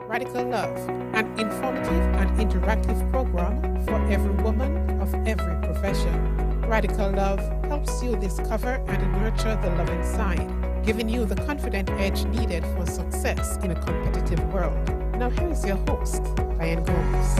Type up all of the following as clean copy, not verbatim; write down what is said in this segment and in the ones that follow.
Radical Love, an informative and interactive program for every woman of every profession. Radical Love helps you discover and nurture the love inside, giving you the confident edge needed for success in a competitive world. Now here is your host, Diane Gomes.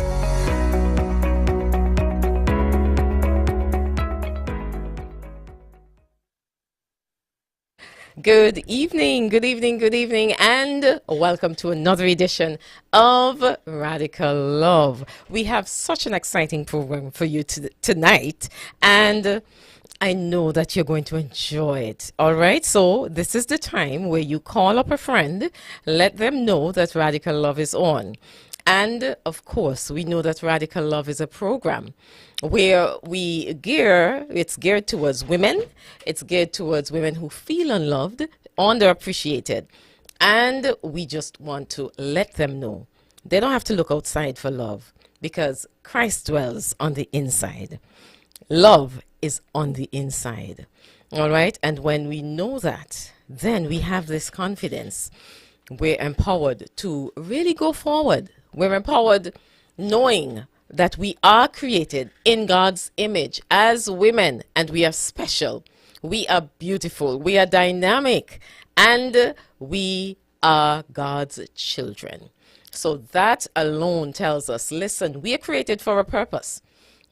Good evening, good evening, good evening, and welcome to another edition of Radical Love. We have such an exciting program for you tonight, and I know that you're going to enjoy it. All right, so this is the time where you call up a friend, let them know that Radical Love is on. And of course, we know that Radical Love is a program where it's geared towards women. It's geared towards women who feel unloved, underappreciated. And we just want to let them know they don't have to look outside for love because Christ dwells on the inside. Love is on the inside. All right. And when we know that, then we have this confidence. We're empowered to really go forward. We're empowered knowing that we are created in God's image as women, and we are special. We are beautiful. We are dynamic, and we are God's children. So that alone tells us, listen, we are created for a purpose.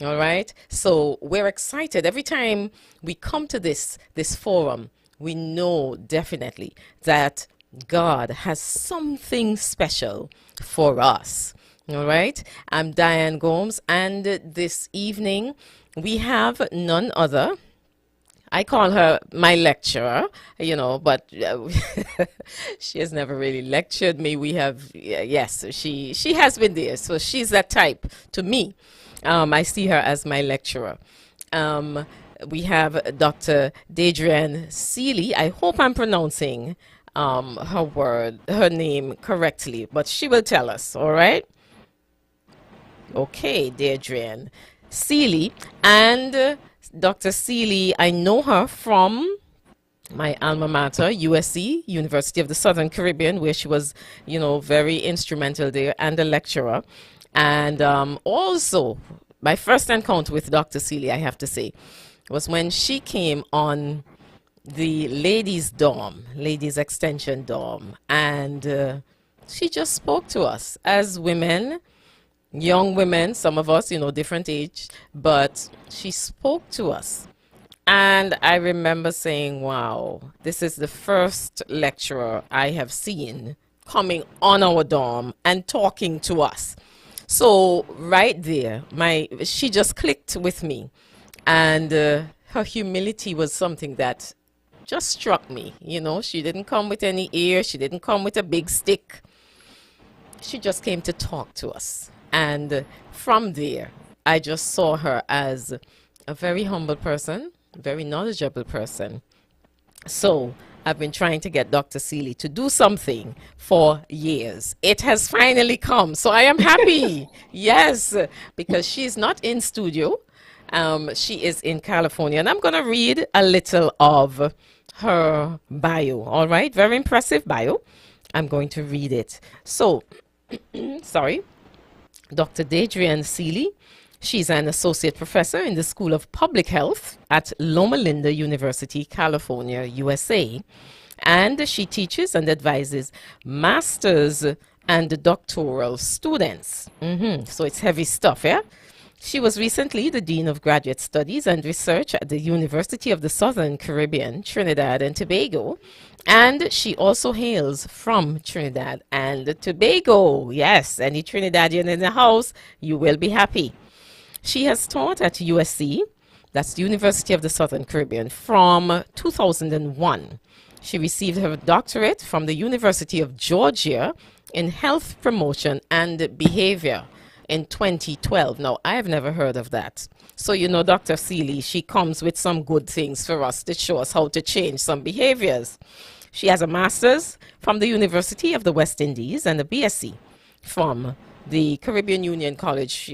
All right. So we're excited every time we come to this forum. We know definitely that God has something special for us. All right. I'm Diane Gomes, and this evening we have none other. I call her my lecturer, but she has never really lectured me. We have, yes, she has been there. So she's that type to me. I see her as my lecturer. We have Dr. Deidrean Seeley. I hope I'm pronouncing her name correctly, but she will tell us. All right. Okay, Deidrean Seeley. And Dr. Seeley, I know her from my alma mater, USC, University of the Southern Caribbean, where she was, very instrumental there and a lecturer. And also, my first encounter with Dr. Seeley, I have to say, was when she came on the ladies' extension dorm. And she just spoke to us as women, young women, some of us, different age, but she spoke to us. And I remember saying, wow, this is the first lecturer I have seen coming on our dorm and talking to us. So right there, she just clicked with me. And her humility was something that just struck me. She didn't come with any ear. She didn't come with a big stick. She just came to talk to us. And from there, I just saw her as a very humble person, very knowledgeable person. So I've been trying to get Dr. Seeley to do something for years. It has finally come. So I am happy. Yes, because she's not in studio. She is in California. And I'm going to read a little of her bio. All right. Very impressive bio. I'm going to read it. So, sorry. Dr. Deidrean Seeley, she's an associate professor in the School of Public Health at Loma Linda University, California, USA. And she teaches and advises master's and doctoral students. So it's heavy stuff, yeah? She was recently the Dean of Graduate Studies and Research at the University of the Southern Caribbean, Trinidad and Tobago. And she also hails from Trinidad and Tobago. Yes, any Trinidadian in the house, you will be happy. She has taught at USC, that's the University of the Southern Caribbean, from 2001. She received her doctorate from the University of Georgia in health promotion and behavior in 2012. Now, I have never heard of that. So, Dr. Seeley, she comes with some good things for us to show us how to change some behaviors. She has a master's from the University of the West Indies and a BSc from the Caribbean Union College,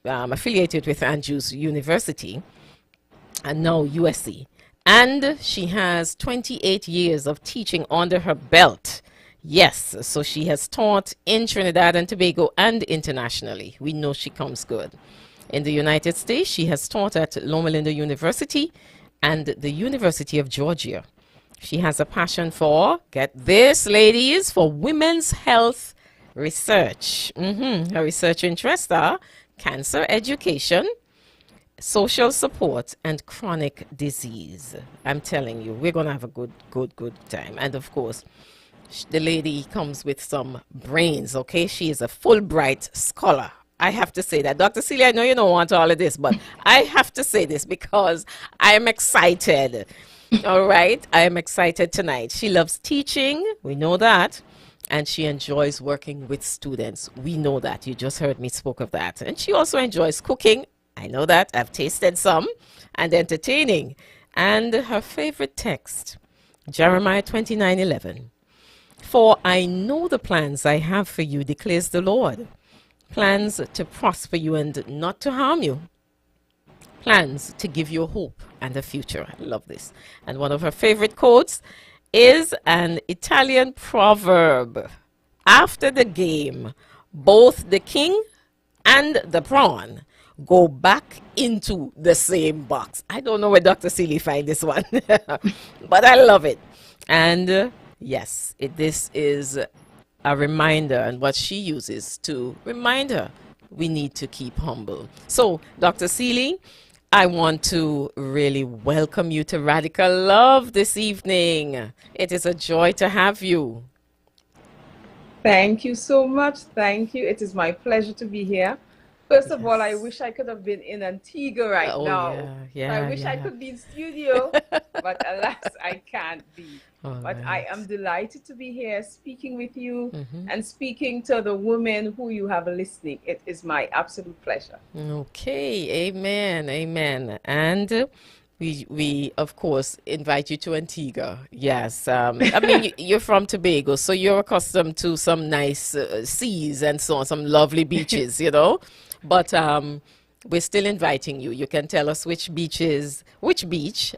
affiliated with Andrews University, and now USC. And she has 28 years of teaching under her belt. Yes, so she has taught in Trinidad and Tobago and internationally. We know she comes good. In the United States, she has taught at Loma Linda University and the University of Georgia. She has a passion for, get this, ladies, for women's health research. Her research interests are cancer education, social support, and chronic disease. I'm telling you, we're going to have a good time. And of course, the lady comes with some brains, okay? She is a Fulbright scholar. I have to say that. Dr. Celia, I know you don't want all of this, but I have to say this because I am excited. All right? I am excited tonight. She loves teaching. We know that. And she enjoys working with students. We know that. You just heard me spoke of that. And she also enjoys cooking. I know that. I've tasted some. And entertaining. And her favorite text, Jeremiah 29:11. For I know the plans I have for you, declares the Lord. Plans to prosper you and not to harm you. Plans to give you hope and a future. I love this. And one of her favorite quotes is an Italian proverb. After the game, both the king and the prawn go back into the same box. I don't know where Dr. Seeley find this one, but I love it. And yes, this is a reminder, and what she uses to remind her we need to keep humble. So, Dr. Seeley, I want to really welcome you to Radical Love this evening. It is a joy to have you. Thank you so much. Thank you. It is my pleasure to be here. First of all, I wish I could have been in Antigua right now. I wish I could be in studio, but alas, I can't be. But I am delighted to be here speaking with you and speaking to the women who you have listening. It is my absolute pleasure. Okay, amen, amen. And we of course invite you to Antigua. Yes, I mean you're from Tobago, so you're accustomed to some nice seas and so on, some lovely beaches, you know. But we're still inviting you. You can tell us which beach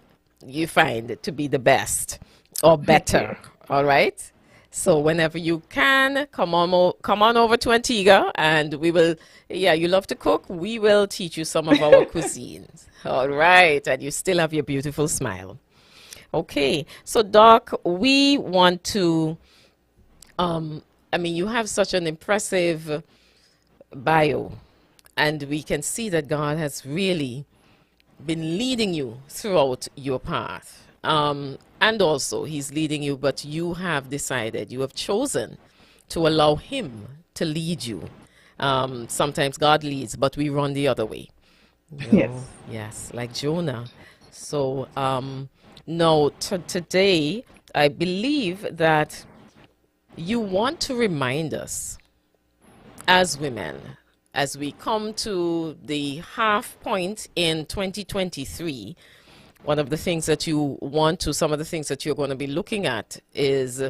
you find to be the best or better. All right. So whenever you can, come on over to Antigua, and we will. Yeah, you love to cook. We will teach you some of our cuisines. All right, and you still have your beautiful smile. Okay, so Doc, we want to. I mean, you have such an impressive bio, and we can see that God has really been leading you throughout your path. And also, He's leading you, but you have decided, you have chosen to allow Him to lead you. Sometimes God leads, but we run the other way. Yes. Yes, like Jonah. So, no, today, I believe that you want to remind us as women, as we come to the half point in 2023, one of the things that you want to, some of the things that you're going to be looking at is,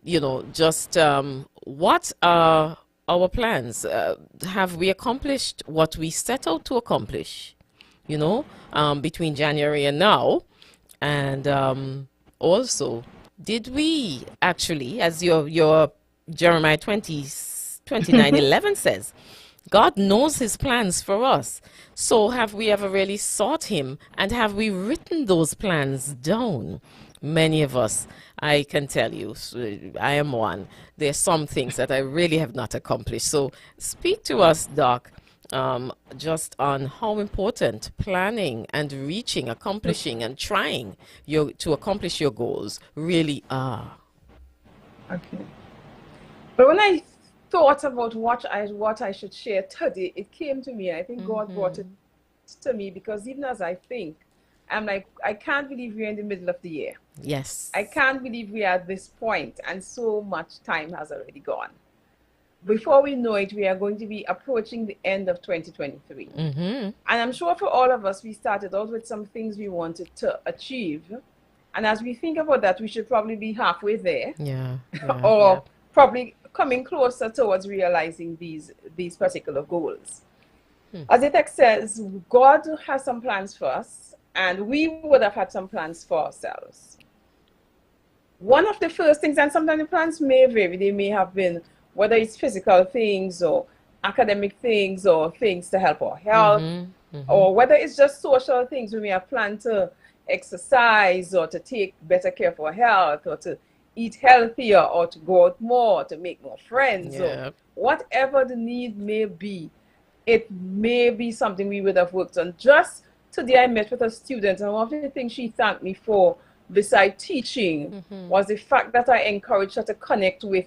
you know, just what are our plans? Have we accomplished what we set out to accomplish, you know, between January and now? And also, did we actually, as your Jeremiah 29:11 says, God knows His plans for us. So have we ever really sought Him, and have we written those plans down? Many of us, I can tell you, I am one. There are some things that I really have not accomplished. So speak to us, Doc, just on how important planning and reaching, accomplishing, and trying to accomplish your goals really are. Okay. But when I thought about what I should share today, it came to me. I think God brought it to me because even as I think, I'm like, I can't believe we're in the middle of the year. Yes. I can't believe we are at this point, and so much time has already gone. Before we know it, we are going to be approaching the end of 2023. And I'm sure for all of us, we started out with some things we wanted to achieve. And as we think about that, we should probably be halfway there. Or probably coming closer towards realizing these particular goals. As the text says, God has some plans for us, and we would have had some plans for ourselves. one of the first things, and sometimes the plans may vary, they may have been, whether it's physical things or academic things or things to help our health, or whether it's just social things. We may have planned to exercise or to take better care of our health or to eat healthier or to go out more, to make more friends, or whatever the need may be. It may be something we would have worked on. Just today I met with a student, and one of the things she thanked me for, beside teaching, was the fact that I encouraged her to connect with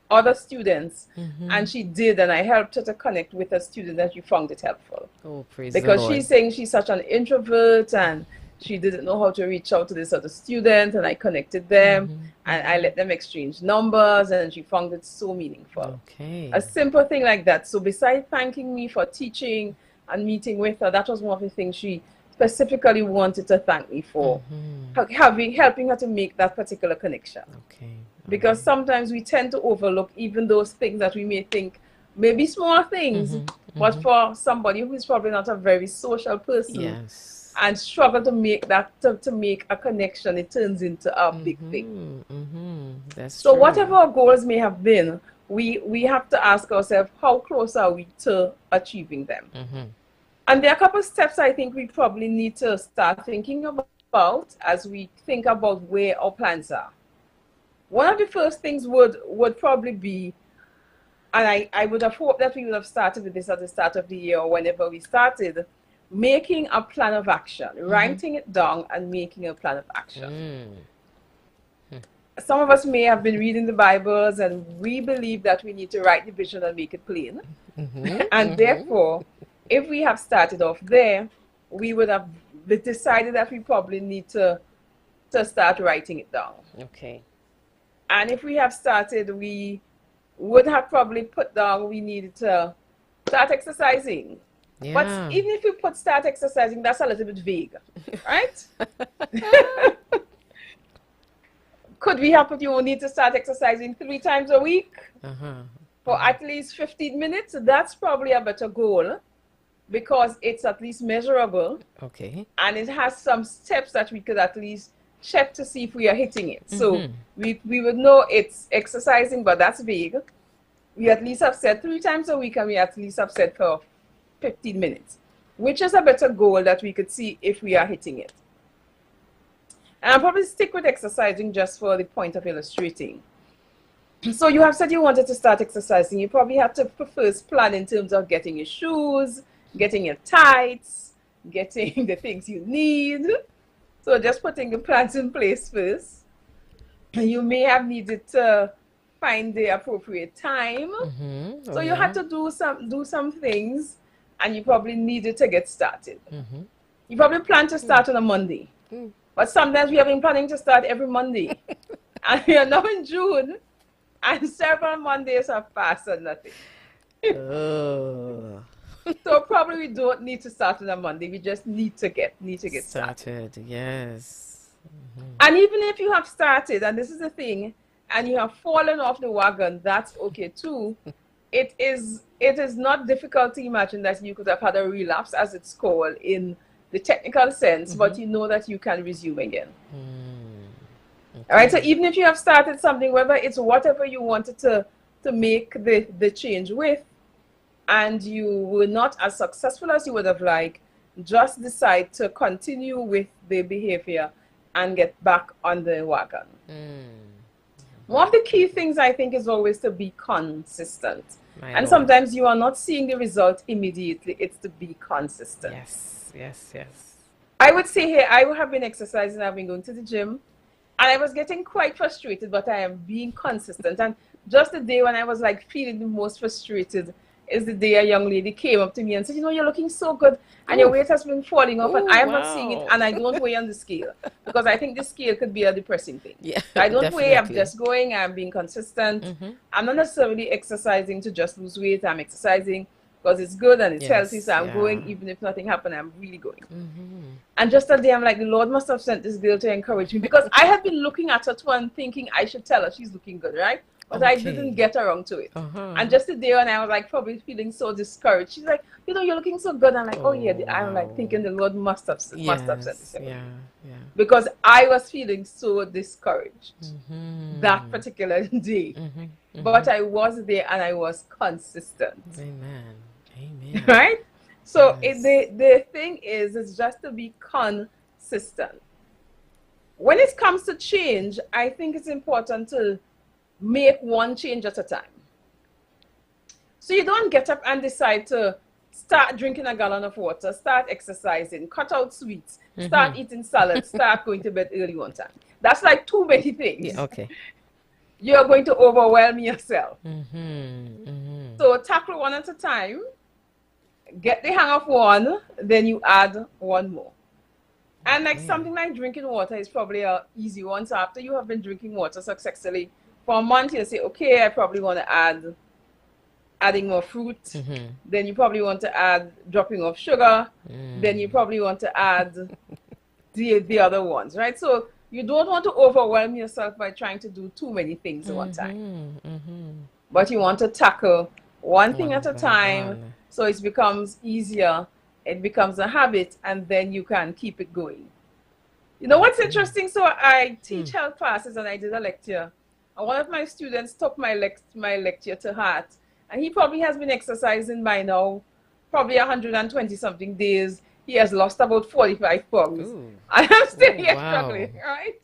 other students, and she did, and I helped her to connect with a student, and she found it helpful. Oh, praise because the Lord. she's saying she's such an introvert and she didn't know how to reach out to this other student, and I connected them and I let them exchange numbers, and she found it so meaningful. Okay. A simple thing like that. So besides thanking me for teaching and meeting with her, that was one of the things she specifically wanted to thank me for, helping her to make that particular connection. Okay. Because sometimes we tend to overlook even those things that we may think may be small things, but for somebody who is probably not a very social person, and struggle to make that to make a connection, it turns into a big thing. That's so true. whatever our goals may have been, we have to ask ourselves, how close are we to achieving them? And there are a couple of steps I think we probably need to start thinking about as we think about where our plans are. One of the first things would probably be, and I would have hoped that we would have started with this at the start of the year or whenever we started, making a plan of action, writing it down and making a plan of action. Some of us may have been reading the Bibles, and we believe that we need to write the vision and make it plain. And therefore, if we have started off there, we would have decided that we probably need to start writing it down. Okay. And if we have started, we would have probably put down we needed to start exercising. Yeah. But even if you put start exercising, that's a little bit vague, right? Could we have put you need to start exercising 3 times a week for at least 15 minutes? That's probably a better goal, because it's at least measurable. Okay. And it has some steps that we could at least check to see if we are hitting it. So we would know it's exercising, but that's vague. We at least have said 3 times a week, and we at least have said for 15 minutes, which is a better goal that we could see if we are hitting it. And I'll probably stick with exercising just for the point of illustrating. So you have said you wanted to start exercising. You probably have to first plan in terms of getting your shoes, getting your tights, getting the things you need. So just putting the plans in place first. You may have needed to find the appropriate time. So you had to do some things, and you probably needed to get started. You probably plan to start on a Monday. But sometimes we have been planning to start every Monday. And we are now in June, and several Mondays have passed and nothing. So probably we don't need to start on a Monday. We just need to get started. Yes. And even if you have started, and this is the thing, and you have fallen off the wagon, that's okay too. It is not difficult to imagine that you could have had a relapse, as it's called in the technical sense, but you know that you can resume again. Okay. All right, so even if you have started something, whether it's whatever you wanted to make the change with, and you were not as successful as you would have liked, just decide to continue with the behavior and get back on the wagon. One of the key things I think is always to be consistent. And sometimes you are not seeing the result immediately. It's to be consistent. Yes. I would say here, I have been exercising, I've been going to the gym, and I was getting quite frustrated, but I am being consistent. And just the day when I was like feeling the most frustrated is the day a young lady came up to me and said, you know, you're looking so good, and your weight has been falling off, and I am not seeing it, and I don't weigh on the scale, because I think the scale could be a depressing thing. I don't weigh, I'm just going, I'm being consistent. I'm not necessarily exercising to just lose weight. I'm exercising because it's good and it's healthy, so I'm going, even if nothing happened, I'm really going. And just that day, I'm like, the Lord must have sent this girl to encourage me, because I had been looking at her too and thinking I should tell her she's looking good, right? but I didn't get around to it. And just the day when I was like probably feeling so discouraged, she's like, you know, you're looking so good. I'm like, oh yeah, I'm like thinking the Lord must have sent this. Yeah. Because I was feeling so discouraged that particular day. But I was there and I was consistent. Amen. Right? So the thing is just to be consistent. When it comes to change, I think it's important to make one change at a time. So you don't get up and decide to start drinking a gallon of water, start exercising, cut out sweets, start eating salad, start going to bed early one time. That's like too many things. Yeah, okay. You're going to overwhelm yourself. So tackle one at a time, get the hang of one, then you add one more. And like something like drinking water is probably an easy one. So after you have been drinking water successfully for a month, you say, okay, I probably want to adding more fruit. Then you probably want to add dropping of sugar. Then you probably want to add the other ones, right? So you don't want to overwhelm yourself by trying to do too many things at one time. But you want to tackle one thing at a time, so it becomes easier. It becomes a habit, and then you can keep it going. You know what's interesting? So I teach health classes, and I did a lecture. And one of my students took my lecture to heart. And he probably has been exercising by now, probably 120 something days. He has lost about 45 pounds. And I'm still here struggling, right?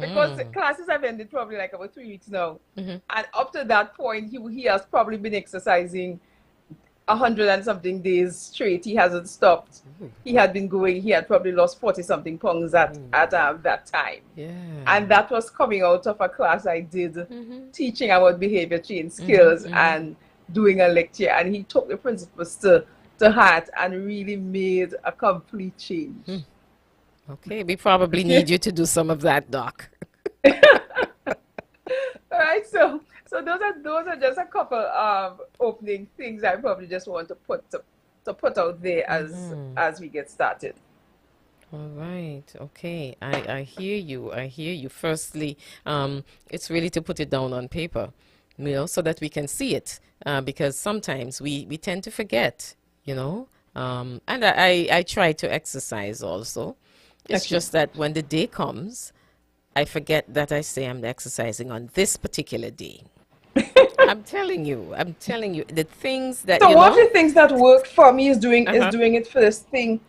Because the classes have ended probably like about 3 weeks now. And up to that point, he has probably been exercising 100 and something days straight. He hasn't stopped. He had been going. He had probably lost 40 something pounds at that time. And that was coming out of a class I did teaching about behavior change skills and doing a lecture. And he took the principles to heart and really made a complete change. Okay, we probably need you to do some of that, Doc. All right, so those are just a couple of opening things I probably just want to put out there as we get started. All right. Okay. I hear you. Firstly, it's really to put it down on paper, so that we can see it, because sometimes we tend to forget, and I try to exercise also. It's just that when the day comes, I forget that I say I'm exercising on this particular day. I'm telling you, the things that one of the things that worked for me is doing it first thing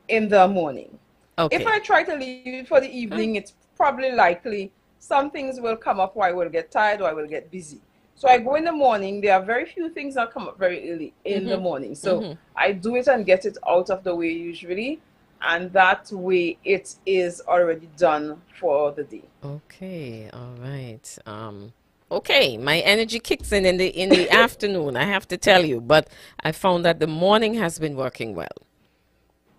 in the morning. Okay. If I try to leave it for the evening, it's probably likely some things will come up, or I will get tired, or I will get busy. So I go in the morning. There are very few things that come up very early in the morning. So I do it and get it out of the way usually. And that way it is already done for the day. Okay, all right. Okay, my energy kicks in the afternoon, I have to tell you, but I found that the morning has been working well.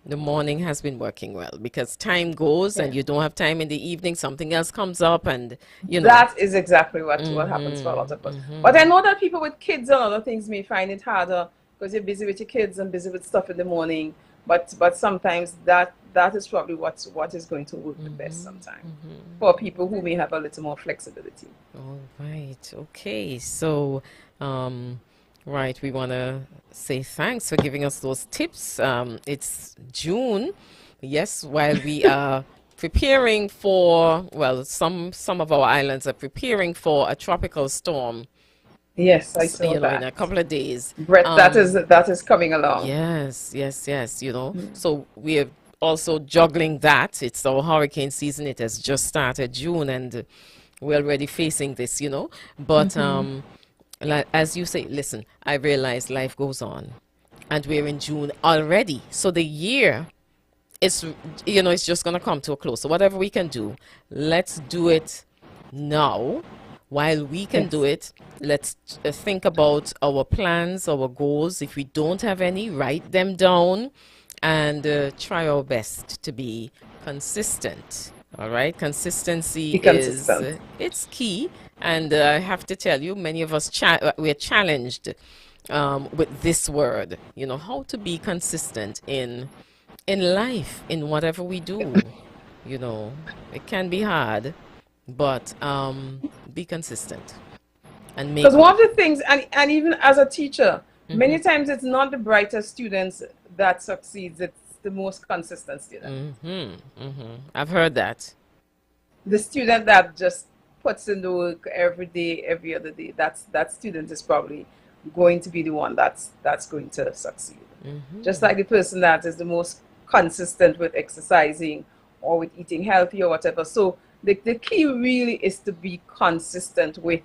The morning has been working well because time goes and you don't have time in the evening, something else comes up, and that is exactly what happens for a lot of us. But I know that people with kids and other things may find it harder because you're busy with your kids and busy with stuff in the morning. But sometimes that is probably what is going to work the best sometimes for people who may have a little more flexibility. All right. Okay. So, right, we want to say thanks for giving us those tips. It's June. Yes, while we are preparing for, some of our islands are preparing for a tropical storm. Yes, I saw that. In a couple of days. Brett, that is coming along. Yes. So we are also juggling that. It's our hurricane season. It has just started June, and we're already facing this, But as you say, listen, I realize life goes on, and we're in June already. So the year it's just going to come to a close. So whatever we can do, let's do it now. While we can do it, let's think about our plans, our goals. If we don't have any, write them down and try our best to be consistent. All right? Consistency is it's key. And I have to tell you, many of us, we're challenged with this word, how to be consistent in life, in whatever we do. It can be hard. but be consistent and make. Because one of the things, and even as a teacher, many Mm-hmm. times it's not the brightest students that succeeds, it's the most consistent student. I've heard that. The student that just puts in the work every day, every other day, that student is probably going to be the one that's going to succeed. Just like the person that is the most consistent with exercising or with eating healthy or whatever. So the key really is to be consistent with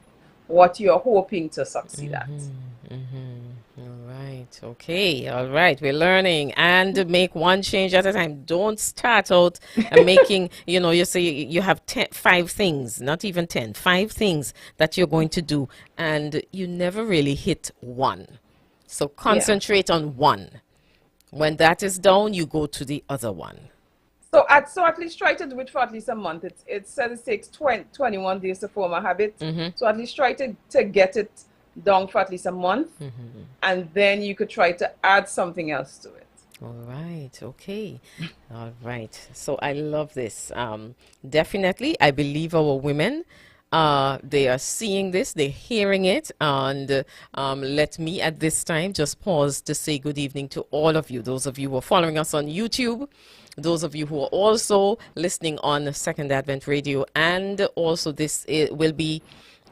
what you're hoping to succeed at. All right. Okay. All right. We're learning and make one change at a time. Don't start out and making, you say you have 5 things, not even 10, 5 things that you're going to do, and you never really hit one. So concentrate on one. When that is down, you go to the other one. So at least try to do it for at least a month. It says it takes 21 days to form a habit. So at least try to get it down for at least a month. And then you could try to add something else to it. All right. Okay. All right. So I love this. Definitely, I believe our women, they are seeing this, they're hearing it. And let me at this time just pause to say good evening to all of you. Those of you who are following us on YouTube, those of you who are also listening on Second Advent Radio, and also this will be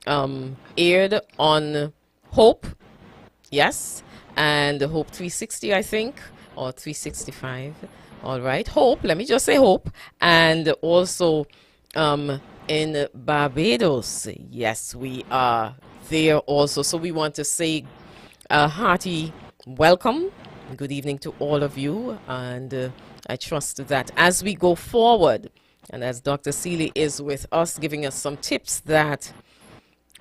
aired on Hope, yes, and Hope 360, I think, or 365. All right, Hope, let me just say Hope, and also in Barbados. Yes, we are there also. So we want to say a hearty welcome, good evening to all of you, and I trust that as we go forward, and as Dr. Seeley is with us, giving us some tips, that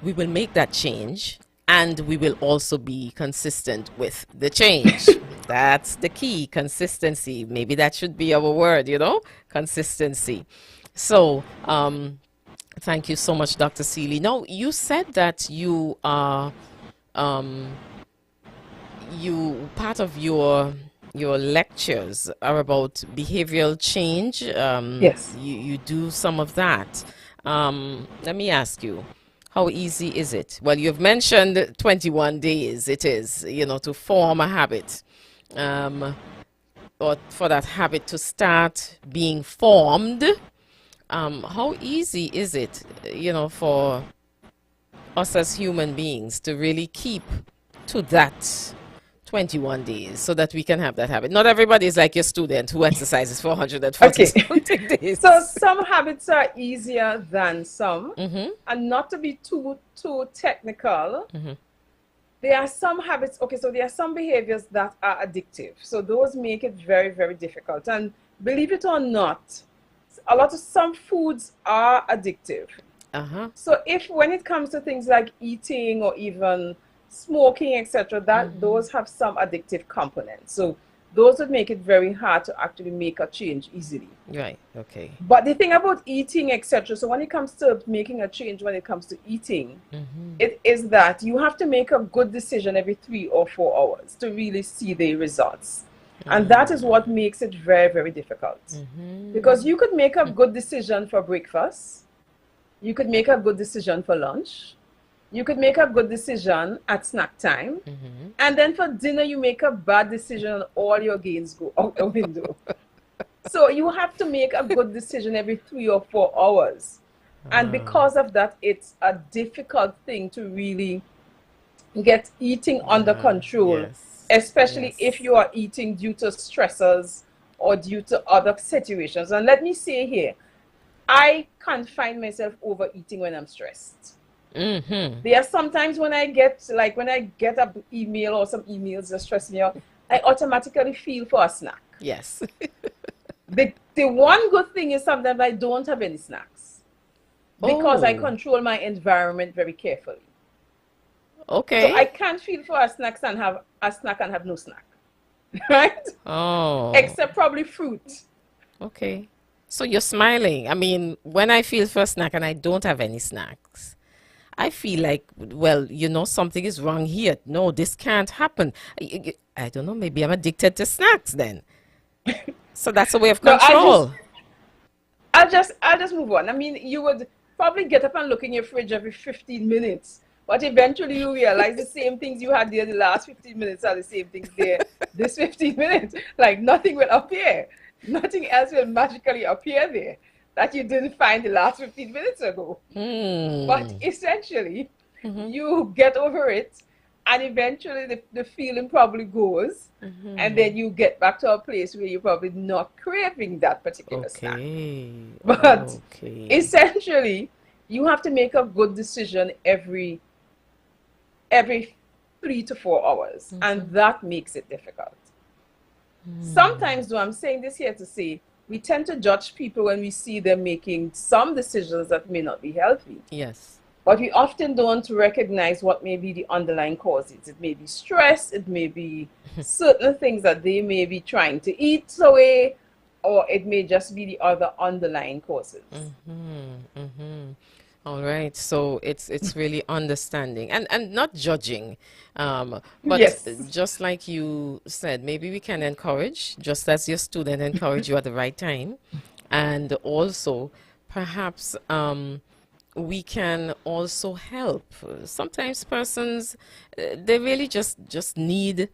we will make that change and we will also be consistent with the change. That's the key, consistency. Maybe that should be our word, consistency. So, thank you so much, Dr. Seeley. Now, you said that you are, part of your lectures are about behavioral change. Yes. You do some of that. Let me ask you, how easy is it? Well, you've mentioned 21 days it is, to form a habit, or for that habit to start being formed. How easy is it, for us as human beings to really keep to that 21 days so that we can have that habit? Not everybody is like your student who exercises for 140 something days. So some habits are easier than some, and not to be too technical. There are some habits, so there are some behaviors that are addictive. So those make it very, very difficult. And believe it or not, some foods are addictive. So when it comes to things like eating or even smoking, etc., those have some addictive components. So those would make it very hard to actually make a change easily. Right. Okay. But the thing about eating, etc., so when it comes to making a change, when it comes to eating, it is that you have to make a good decision every 3 or 4 hours to really see the results. And that is what makes it very, very difficult. Because you could make a good decision for breakfast. You could make a good decision for lunch. You could make a good decision at snack time. And then for dinner, you make a bad decision and all your gains go out the window. So you have to make a good decision every 3 or 4 hours. And because of that, it's a difficult thing to really get eating under control, especially if you are eating due to stressors or due to other situations. And let me say here, I can't find myself overeating when I'm stressed. There are sometimes when I get an email or some emails that stress me out, I automatically feel for a snack. Yes. The one good thing is sometimes I don't have any snacks because I control my environment very carefully. Okay. So I can't feel for a snack and have no snack. Right? Oh. Except probably fruit. Okay. So you're smiling. I mean, when I feel for a snack and I don't have any snacks, I feel like, well, something is wrong here. No, this can't happen. I don't know. Maybe I'm addicted to snacks then. So that's a way of control. I'll just move on. I mean, probably get up and look in your fridge every 15 minutes. But eventually you realize the same things you had there the last 15 minutes are the same things there this 15 minutes. Like nothing will appear. Nothing else will magically appear there that you didn't find the last 15 minutes ago. But essentially, you get over it, and eventually the feeling probably goes, and then you get back to a place where you're probably not craving that particular snack. But essentially, you have to make a good decision every 3 to 4 hours, and that makes it difficult. Sometimes, though, I'm saying this here to say, we tend to judge people when we see them making some decisions that may not be healthy. Yes. But we often don't recognize what may be the underlying causes. It may be stress, it may be certain things that they may be trying to eat away, or it may just be the other underlying causes. All right, so it's really understanding and not judging, but Yes. just like you said, maybe we can encourage, just as your student encourage you at the right time, and also perhaps we can also help. Sometimes persons they really just need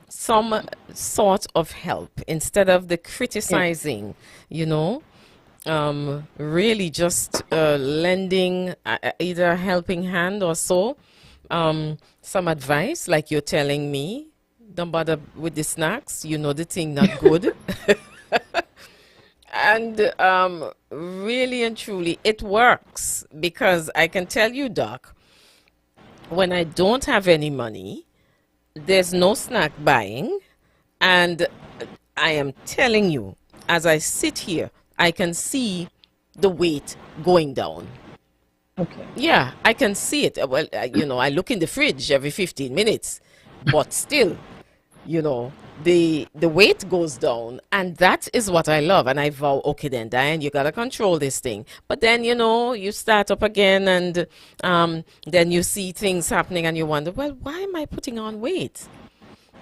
some sort of help instead of the criticizing, you know. Really just lending either a helping hand or so, some advice like you're telling me, don't bother with the snacks, you know the thing not good. And really and truly it works, because I can tell you, Doc, when I don't have any money, there's no snack buying, and I am telling you, as I sit here, I can see the weight going down. Okay. Yeah, I can see it. Well, you know, I look in the fridge every 15 minutes, but still, you know, the weight goes down, and that is what I love. And I vow, okay then, Diane, you gotta control this thing. But then, you know, you start up again, and then you see things happening, and you wonder, well, why am I putting on weight?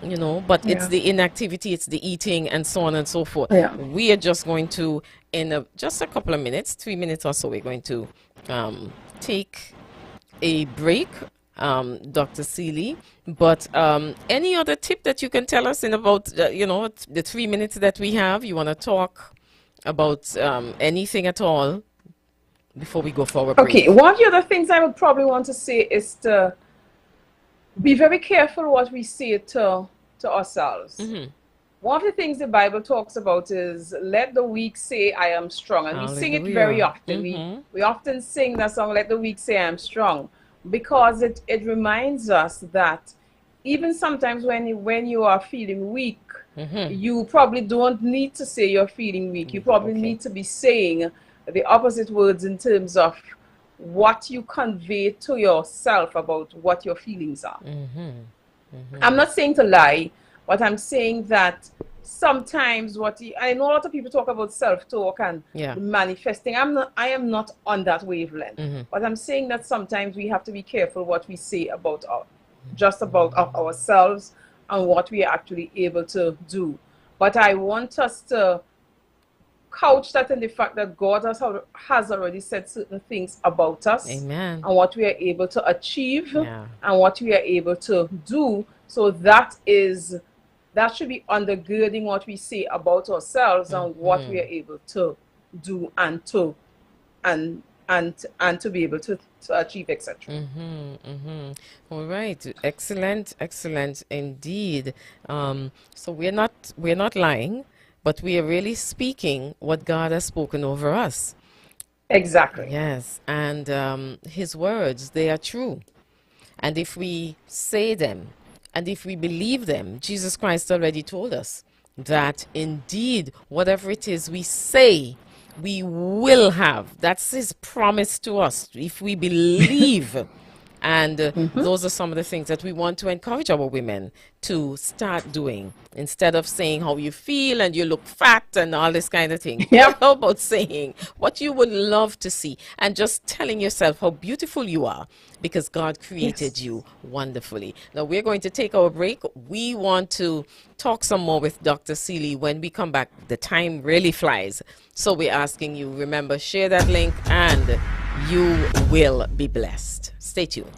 You know, but it's the inactivity, it's the eating, and so on and so forth. Yeah. We are just going to, in just a couple of minutes, 3 minutes or so, we're going to take a break, Dr. Seeley. But any other tip that you can tell us in about, you know, the 3 minutes that we have? You want to talk about anything at all before we go for our break? Okay, one of the other things I would probably want to say is to be very careful what we say to ourselves. One of the things the Bible talks about is let the weak say I am strong, and we sing it very often. We often sing that song, let the weak say I am strong, because it reminds us that even sometimes when you are feeling weak, you probably don't need to say you're feeling weak. You probably need to be saying the opposite words in terms of what you convey to yourself about what your feelings are. I'm not saying to lie, but I'm saying that sometimes I know a lot of people talk about self-talk and manifesting. I am not on that wavelength, but I'm saying that sometimes we have to be careful what we say about ourselves and what we are actually able to do. But I want us to couch that in the fact that God has already said certain things about us. Amen. And what we are able to achieve and what we are able to do. So that should be undergirding what we say about ourselves and what we are able to do and to be able to achieve, etc. All right, excellent indeed. So we're not lying, but we are really speaking what God has spoken over us. Exactly. Yes, and his words, they are true. And if we say them, and if we believe them, Jesus Christ already told us that indeed, whatever it is we say, we will have. That's his promise to us. If we believe. And those are some of the things that we want to encourage our women to start doing. Instead of saying how you feel and you look fat and all this kind of thing. How about saying what you would love to see and just telling yourself how beautiful you are, because God created you wonderfully. Now we're going to take our break. We want to talk some more with Dr. Seeley when we come back. The time really flies. So we're asking you, remember, share that link and You will be blessed. Stay tuned.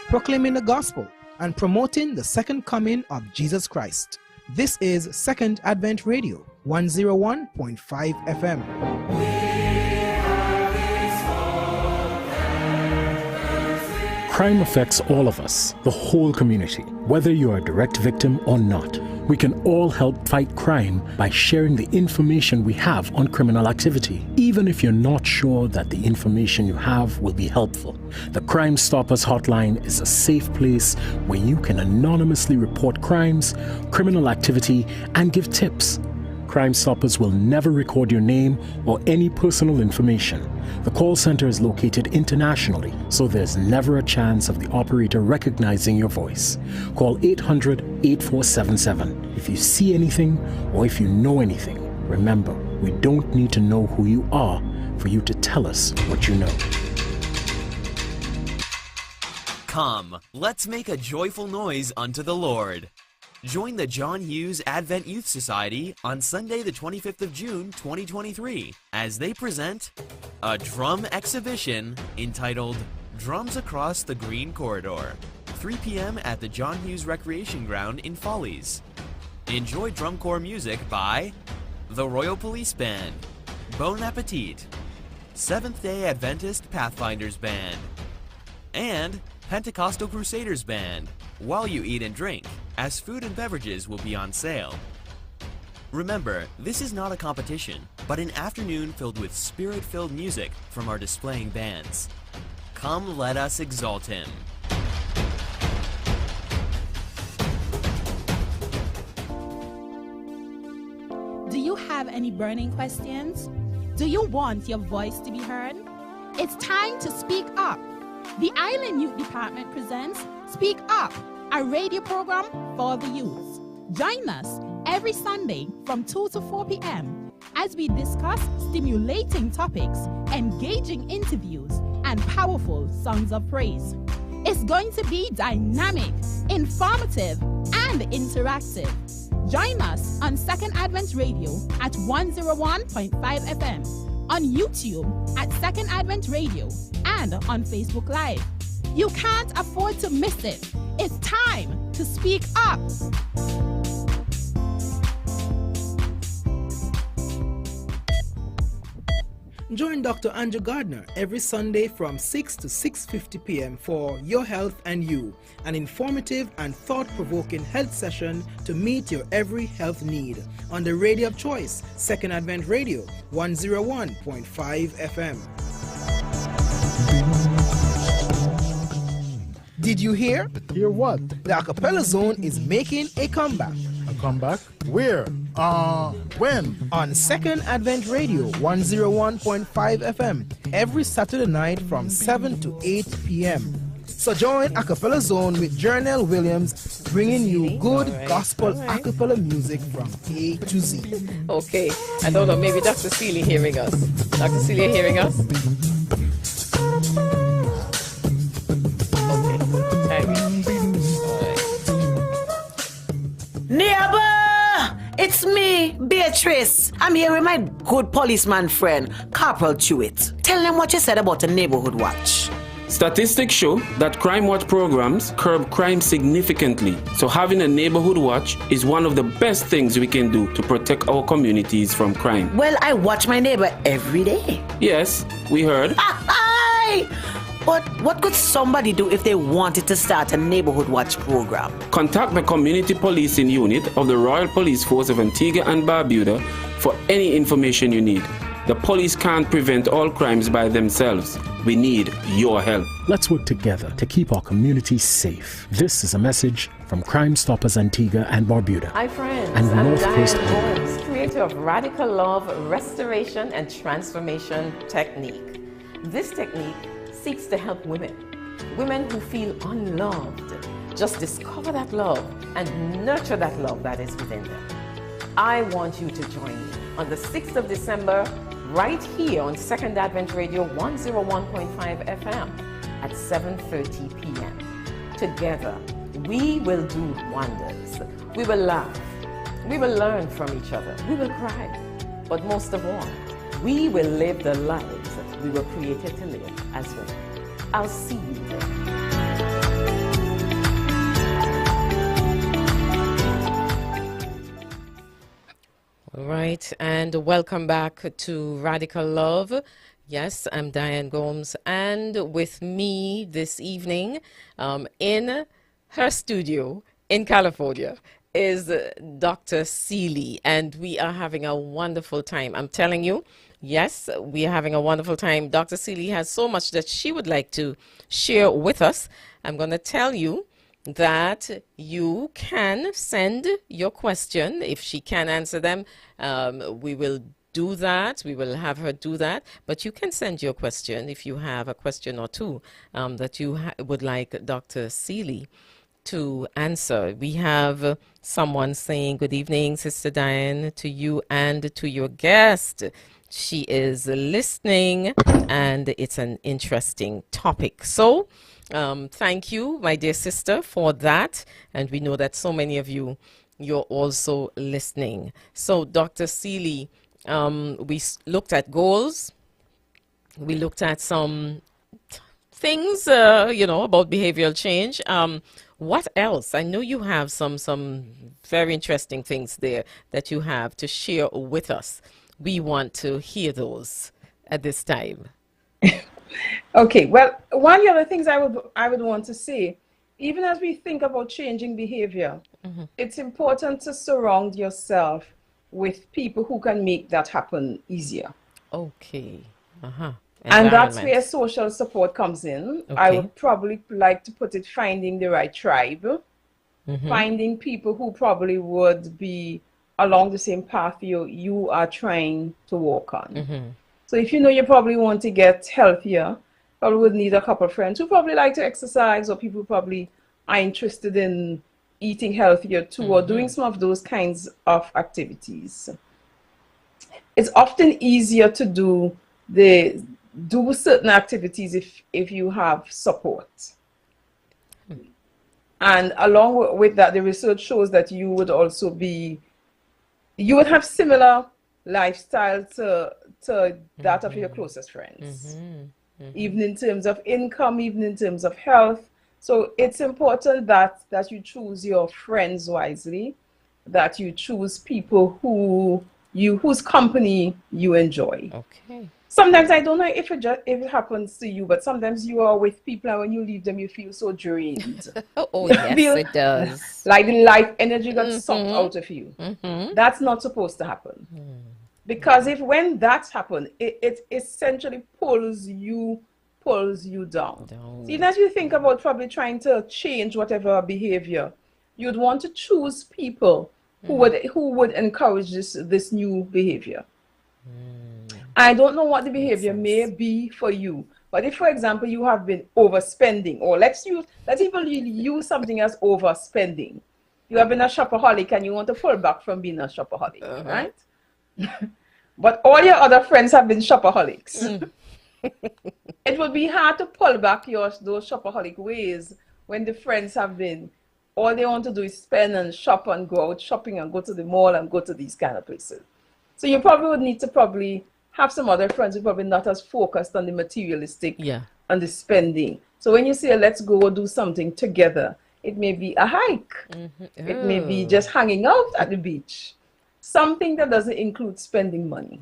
Proclaiming the gospel and promoting the second coming of Jesus Christ. This is Second Advent Radio, 101.5 FM. Crime affects all of us, the whole community, whether you are a direct victim or not. We can all help fight crime by sharing the information we have on criminal activity, even if you're not sure that the information you have will be helpful. The Crime Stoppers Hotline is a safe place where you can anonymously report crimes, criminal activity, and give tips. Crime Stoppers will never record your name or any personal information. The call center is located internationally, so there's never a chance of the operator recognizing your voice. Call 800-8477. If you see anything or if you know anything, remember, we don't need to know who you are for you to tell us what you know. Come, let's make a joyful noise unto the Lord. Join the John Hughes Advent Youth Society on Sunday the 25th of June 2023 as they present a drum exhibition entitled Drums Across the Green Corridor, 3 p.m. at the John Hughes Recreation Ground in Follies. Enjoy drum corps music by the Royal Police Band, Bon Appetit, Seventh-day Adventist Pathfinders Band, and Pentecostal Crusaders Band while you eat and drink, as food and beverages will be on sale. Remember, this is not a competition, but an afternoon filled with spirit-filled music from our displaying bands. Come let us exalt Him. Do you have any burning questions? Do you want your voice to be heard? It's time to speak up. The Island Youth Department presents Speak Up, a radio program for the youth. Join us every Sunday from 2 to 4 p.m. as we discuss stimulating topics, engaging interviews, and powerful songs of praise. It's going to be dynamic, informative, and interactive. Join us on Second Advent Radio at 101.5 FM, on YouTube at Second Advent Radio, and on Facebook Live. You can't afford to miss it. It's time to speak up. Join Dr. Andrew Gardner every Sunday from 6 to 6:50 p.m. for Your Health and You, an informative and thought-provoking health session to meet your every health need on the radio of choice, Second Advent Radio, 101.5 FM. Did you hear? Hear what? The Acapella Zone is making a comeback. A comeback? Where? When? On Second Advent Radio, 101.5 FM, every Saturday night from 7 to 8 p.m. So join Acapella Zone with Jernell Williams, bringing you good gospel acapella music from A to Z. Okay, I don't know, maybe Dr. Seeley hearing us. Dr. Seeley hearing us? Neighbor, it's me, Beatrice. I'm here with my good policeman friend, Corporal Chewit. Tell them what you said about a neighborhood watch. Statistics show that crime watch programs curb crime significantly, so having a neighborhood watch is one of the best things we can do to protect our communities from crime. Well, I watch my neighbor every day. Yes, we heard. Aye! But what could somebody do if they wanted to start a neighborhood watch program? Contact the Community Policing Unit of the Royal Police Force of Antigua and Barbuda for any information you need. The police can't prevent all crimes by themselves. We need your help. Let's work together to keep our communities safe. This is a message from Crime Stoppers Antigua and Barbuda. Hi friends, and I'm North Diane Coast Holmes, creator of Radical Love Restoration and Transformation Technique. This technique seeks to help women who feel unloved, just discover that love and nurture that love that is within them. I want you to join me on the 6th of December right here on Second Advent Radio 101.5 FM at 7:30 p.m. Together, we will do wonders. We will laugh, We will learn from each other. We will cry. But most of all, we will live the lives we were created to live as women. I'll see you there. All right, and welcome back to Radical Love. Yes, I'm Diane Gomes, and with me this evening in her studio in California is Dr. Seeley, and we are having a wonderful time. I'm telling you, yes, we are having a wonderful time. Dr. Seeley has so much that she would like to share with us. I'm going to tell you that you can send your question. If she can answer them, we will do that. We will have her do that. But you can send your question if you have a question or two that you would like Dr. Seeley to answer. We have someone saying, good evening, Sister Diane, to you and to your guest. She is listening, and it's an interesting topic. So, thank you, my dear sister, for that. And we know that so many of you, you're also listening. So, Dr. Seeley, we looked at goals. We looked at some things, about behavioral change. What else? I know you have some very interesting things there that you have to share with us. We want to hear those at this time. Okay, well, one of the other things I would want to say, even as we think about changing behavior, it's important to surround yourself with people who can make that happen easier. Okay. And that's where social support comes in. Okay. I would probably like to put it finding the right tribe, finding people who probably would be along the same path you are trying to walk on. So if you know you probably want to get healthier, probably would need a couple of friends who probably like to exercise, or people who probably are interested in eating healthier too, or doing some of those kinds of activities. It's often easier to do certain activities if you have support. And along with that, the research shows that you would have similar lifestyle to that of your closest friends, even in terms of income, even in terms of health. So it's important that you choose your friends wisely, that you choose people whose company you enjoy. Okay. Sometimes, I don't know if it happens to you, but sometimes you are with people and when you leave them, you feel so drained. Oh, yes, it does. Like the life energy got sucked out of you. That's not supposed to happen. Because when that happens, it essentially pulls you down. So even as you think about probably trying to change whatever behavior, you'd want to choose people who would encourage this new behavior. I don't know what the behavior may be for you, but if, for example, you have been overspending, or let's even use something as overspending. You have been a shopaholic and you want to pull back from being a shopaholic, right? But all your other friends have been shopaholics. It would be hard to pull back those shopaholic ways when the friends have been, all they want to do is spend and shop and go out shopping and go to the mall and go to these kind of places. So you probably would need to have some other friends who probably not as focused on the materialistic and the spending. So when you say, let's go do something together, it may be a hike. It may be just hanging out at the beach. Something that doesn't include spending money.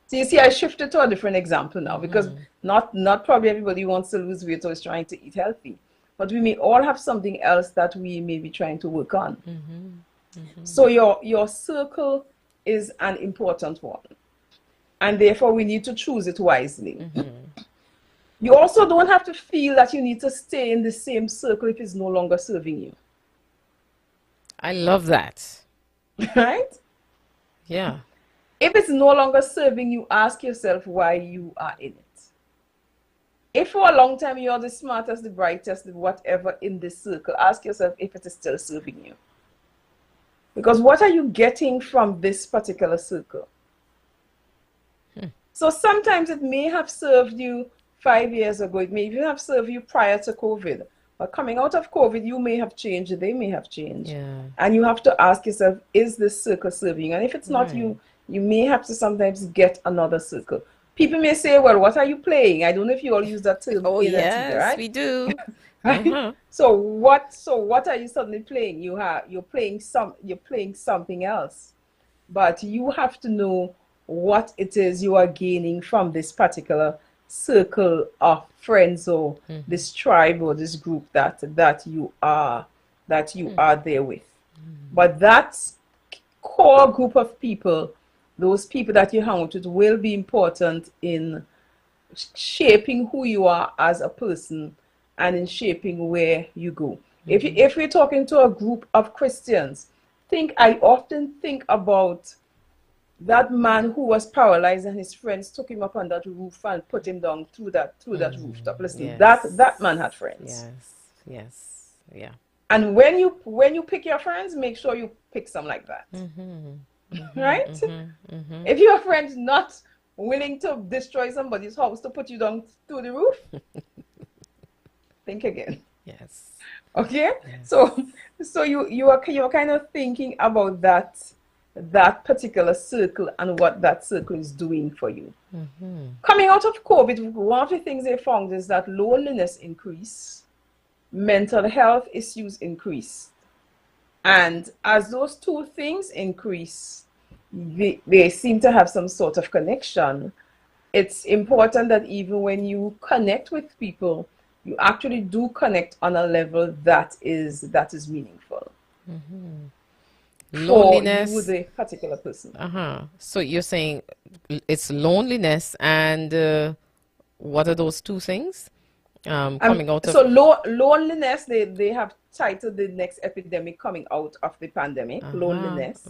So you see, I shifted to a different example now, because not probably everybody wants to lose weight or is trying to eat healthy. But we may all have something else that we may be trying to work on. So your circle is an important one. And therefore, we need to choose it wisely. You also don't have to feel that you need to stay in the same circle if it's no longer serving you. I love that. Right? Yeah. If it's no longer serving you, ask yourself why you are in it. If for a long time you're the smartest, the brightest, the whatever in this circle, ask yourself if it is still serving you. Because what are you getting from this particular circle? So sometimes it may have served you 5 years ago. It may even have served you prior to COVID. But coming out of COVID, you may have changed, they may have changed. Yeah. And you have to ask yourself, is this circle serving you? And if it's not Right. you may have to sometimes get another circle. People may say, well, what are you playing? I don't know if you all use that term Oh, in that yes, right? we do. Right? Uh-huh. So what are you suddenly playing? You're playing something else. But you have to know what it is you are gaining from this particular circle of friends or this tribe or this group that you are there with. But that core group of people, those people that you hang out with, will be important in shaping who you are as a person and in shaping where you go. If we're talking to a group of Christians, I often think about that man who was paralyzed and his friends took him up on that roof and put him down through that rooftop. Listen, Yes. that man had friends. Yes. Yeah. And when you pick your friends, make sure you pick some like that. Right? If your friend's not willing to destroy somebody's house to put you down through the roof, think again. Yes. Okay? So you're kind of thinking about that particular circle and what that circle is doing for you. Coming out of COVID, one of the things they found is that loneliness increased, mental health issues increased. And as those two things increase, they seem to have some sort of connection. It's important that even when you connect with people, you actually do connect on a level that is meaningful. Loneliness. For you, the particular person. So you're saying it's loneliness and what are those two things? Coming out of... So loneliness, they have titled the next epidemic coming out of the pandemic, loneliness.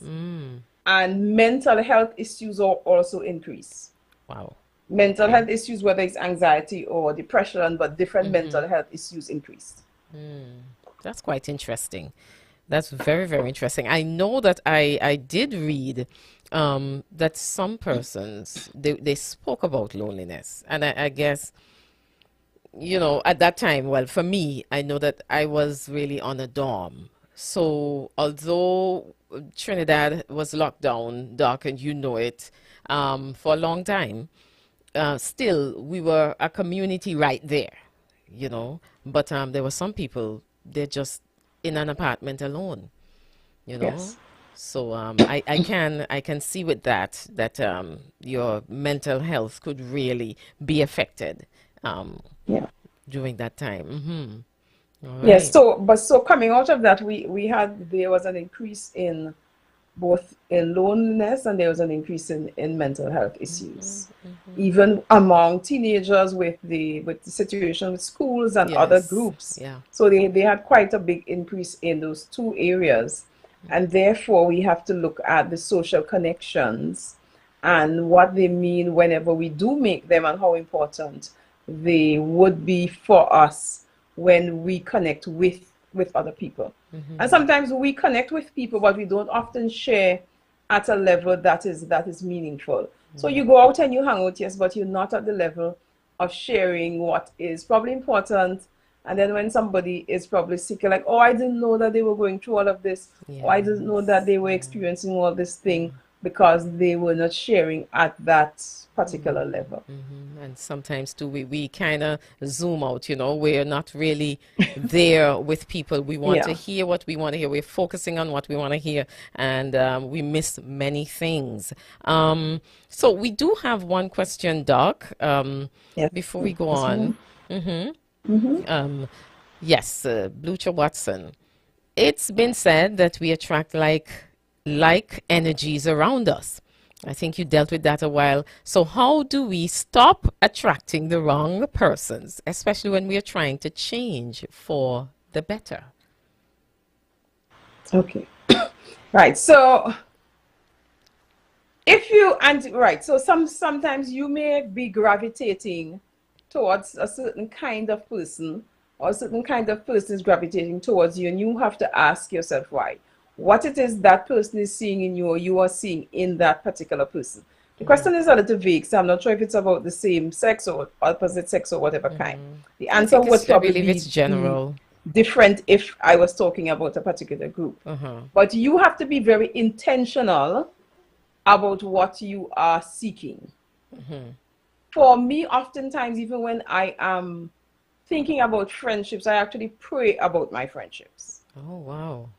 And mental health issues are also increase. Wow. Mental health issues, whether it's anxiety or depression, but different mental health issues increase. That's quite interesting. That's very, very interesting. I know that I did read that some persons, they spoke about loneliness. And I guess, at that time, well, for me, I know that I was really on a dorm. So although Trinidad was locked down, Doc, and you know it, for a long time, still, we were a community right there, But there were some people, they're just in an apartment alone, Yes. So I can see with that your mental health could really be affected during that time. All Yes. right. So coming out of that, there was an increase in both in loneliness and there was an increase in mental health issues, even among teenagers with the situation with schools and other groups. Yeah. So they had quite a big increase in those two areas, and therefore we have to look at the social connections and what they mean whenever we do make them and how important they would be for us when we connect with other people. And sometimes we connect with people, but we don't often share at a level that is meaningful. So you go out and you hang out, yes, but you're not at the level of sharing what is probably important. And then when somebody is probably sick, you're like, oh, I didn't know that they were going through all of this. Or I didn't know that they were experiencing all this thing, because they were not sharing at that particular level. And sometimes too, we kind of zoom out, we're not really there with people. We want to hear what we want to hear. We're focusing on what we want to hear, and we miss many things. So we do have one question, Doc, before we go on. Yes, Blucher Watson. It's been said that we attract like energies around us. I think you dealt with that a while. So how do we stop attracting the wrong persons, especially when we are trying to change for the better? Okay. Right. So sometimes you may be gravitating towards a certain kind of person, or a certain kind of person is gravitating towards you, and you have to ask yourself why. What it is that person is seeing in you, or you are seeing in that particular person. The question is a little vague, so I'm not sure if it's about the same sex or opposite sex or whatever kind. The answer would I probably believe be it's general. different if I was talking about a particular group. But you have to be very intentional about what you are seeking. For me, oftentimes, even when I am thinking about friendships, I actually pray about my friendships. Oh, wow.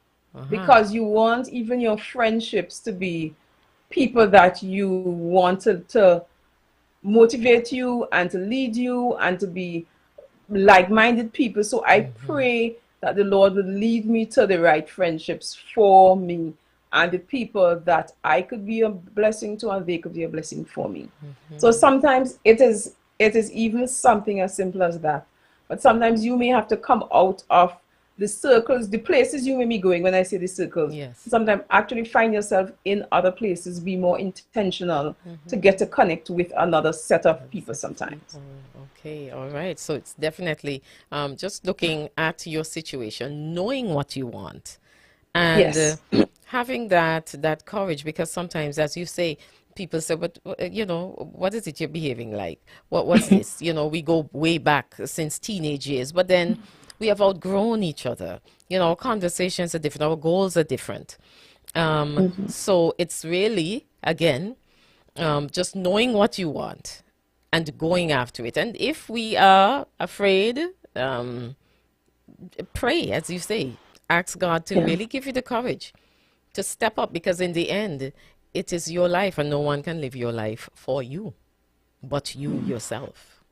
Because you want even your friendships to be people that you want to motivate you and to lead you and to be like-minded people. So I pray that the Lord will lead me to the right friendships for me and the people that I could be a blessing to and they could be a blessing for me. So sometimes it is even something as simple as that. But sometimes you may have to come out of the circles, the places you may be going. When I say the circles, sometimes actually find yourself in other places, be more intentional to get to connect with another set of people sometimes. Okay, all right. So it's definitely just looking at your situation, knowing what you want, and having that courage. Because sometimes, as you say, people say, "But what is it you're behaving like? What's this?" We go way back since teenage years, but then we have outgrown each other. Our conversations are different, our goals are different. So it's really, again, just knowing what you want and going after it. And if we are afraid, pray, as you say, ask God to really give you the courage to step up, because in the end, it is your life and no one can live your life for you but you yourself.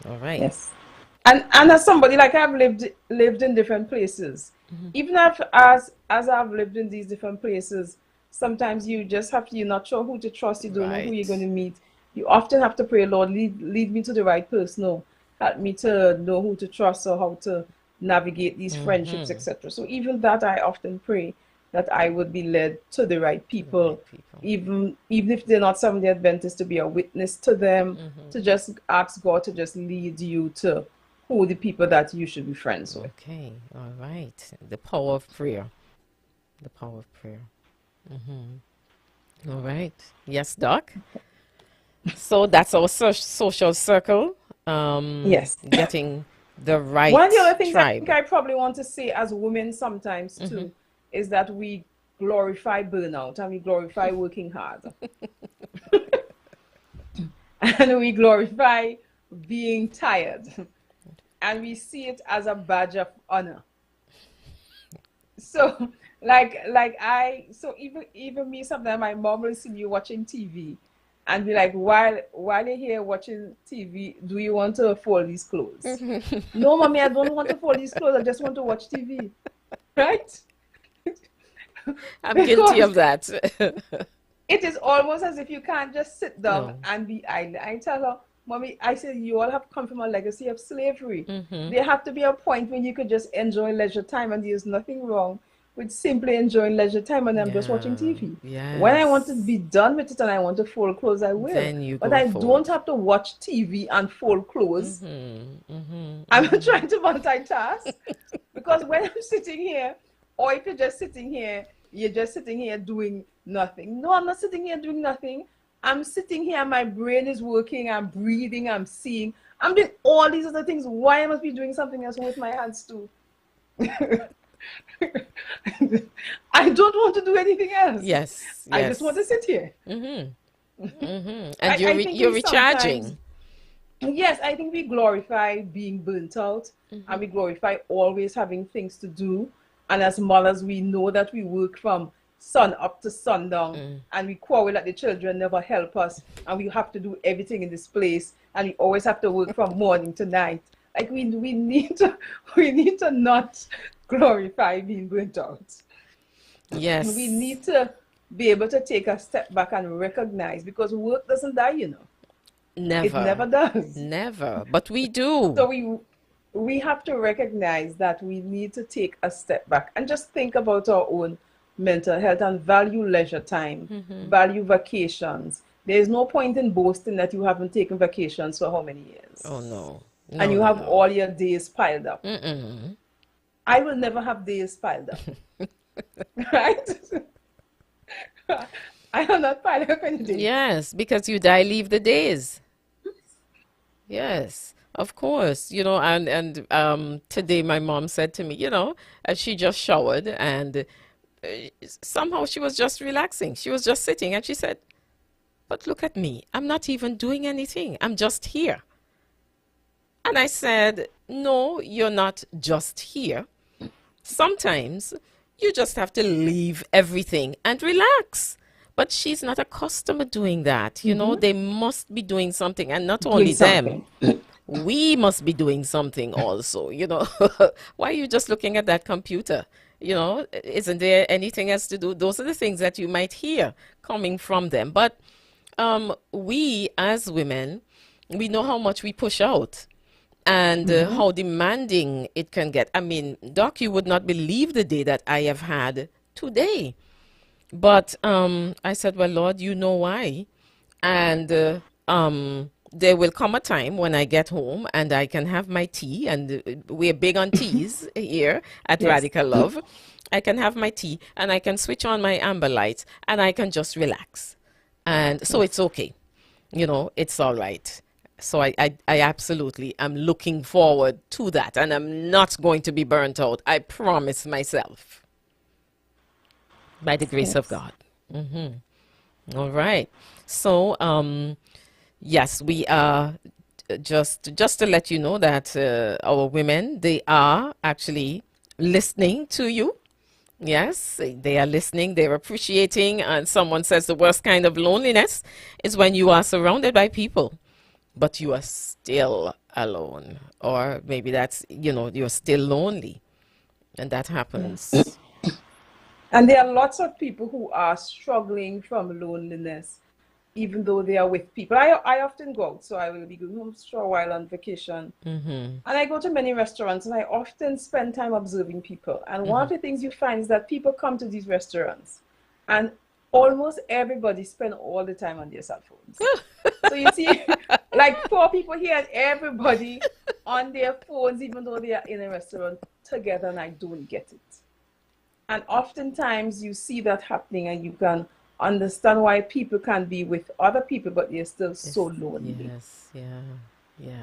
All right. Yes. And as somebody, like, I've lived in different places. Even as I've lived in these different places, sometimes you just have to, you're not sure who to trust, you don't know who you're going to meet. You often have to pray, Lord, lead me to the right person, or help me to know who to trust or how to navigate these friendships, etc. So even that, I often pray that I would be led to the right people, even if they're not Seventh-day Adventists, to be a witness to them, to just ask God to just lead you to who the people that you should be friends with. Okay, all right. The power of prayer. The power of prayer. All right. Yes, Doc? So that's our social circle. Yes. Getting the right One of the other things tribe. I think I probably want to say as women sometimes too is that we glorify burnout and we glorify working hard. And we glorify being tired. And we see it as a badge of honor. So so even me, sometimes my mom will see me watching TV and be like, while you're here watching TV, do you want to fold these clothes? No, mommy, I don't want to fold these clothes. I just want to watch TV. Right? I'm guilty of that. It is almost as if you can't just sit down and be idle. I tell her, Mommy, I said, you all have come from a legacy of slavery. There have to be a point when you could just enjoy leisure time, and there's nothing wrong with simply enjoying leisure time, and I'm just watching TV. When I want to be done with it and I want to fold clothes, I will. Then but I don't have to watch TV and fold clothes. I'm trying to multitask because when I'm sitting here, or if you're just sitting here, you're just sitting here doing nothing. No, I'm not sitting here doing nothing. I'm sitting here, my brain is working, I'm breathing, I'm seeing, I'm doing all these other things. Why I must be doing something else with my hands too? I don't want to do anything else. Yes. I just want to sit here. And you're recharging. Yes, I think we glorify being burnt out and we glorify always having things to do. And as mothers, we know that we work from sun up to sundown and we quarrel that the children never help us and we have to do everything in this place and we always have to work from morning to night. Like we need to not glorify being burnt out. Yes. We need to be able to take a step back and recognize, because work doesn't die, you know. Never. It never does. Never. But we do. So we have to recognize that we need to take a step back and just think about our own mental health and value leisure time, value vacations. There's no point in boasting that you haven't taken vacations for how many years. Oh, no. And you have all your days piled up. I will never have days piled up. Right? I will not pile up any days. Yes, because you die, leave the days. Yes. Of course, and today my mom said to me, she just showered and somehow she was just relaxing. She was just sitting and she said, "But look at me. I'm not even doing anything. I'm just here." And I said, "No, you're not just here. Sometimes you just have to leave everything and relax." But she's not accustomed to doing that. They must be doing something. And not only them, we must be doing something also. Why are you just looking at that computer? Isn't there anything else to do? Those are the things that you might hear coming from them. But we as women, we know how much we push out and how demanding it can get. I mean, Doc, you would not believe the day that I have had today. But I said, well, Lord, you know why. And there will come a time when I get home and I can have my tea. And we're big on teas here at Radical Love. I can have my tea and I can switch on my amber lights and I can just relax. And so it's okay. It's all right. So I absolutely am looking forward to that. And I'm not going to be burnt out. I promise myself. By the grace of God. All right. So, yes, we are just to let you know that our women, they are actually listening to you. Yes, they are listening, they're appreciating. And someone says the worst kind of loneliness is when you are surrounded by people, but you are still alone. Or maybe that's, you're still lonely. And that happens. And there are lots of people who are struggling from loneliness, even though they are with people. I often go out, so I will be going home for a while on vacation. And I go to many restaurants, and I often spend time observing people. And one of the things you find is that people come to these restaurants, and almost everybody spend all the time on their cell phones. So you see, like 4 people here, and everybody on their phones, even though they are in a restaurant together, and I don't get it. And oftentimes you see that happening and you can understand why people can be with other people, but they're still so lonely. Yes, yeah.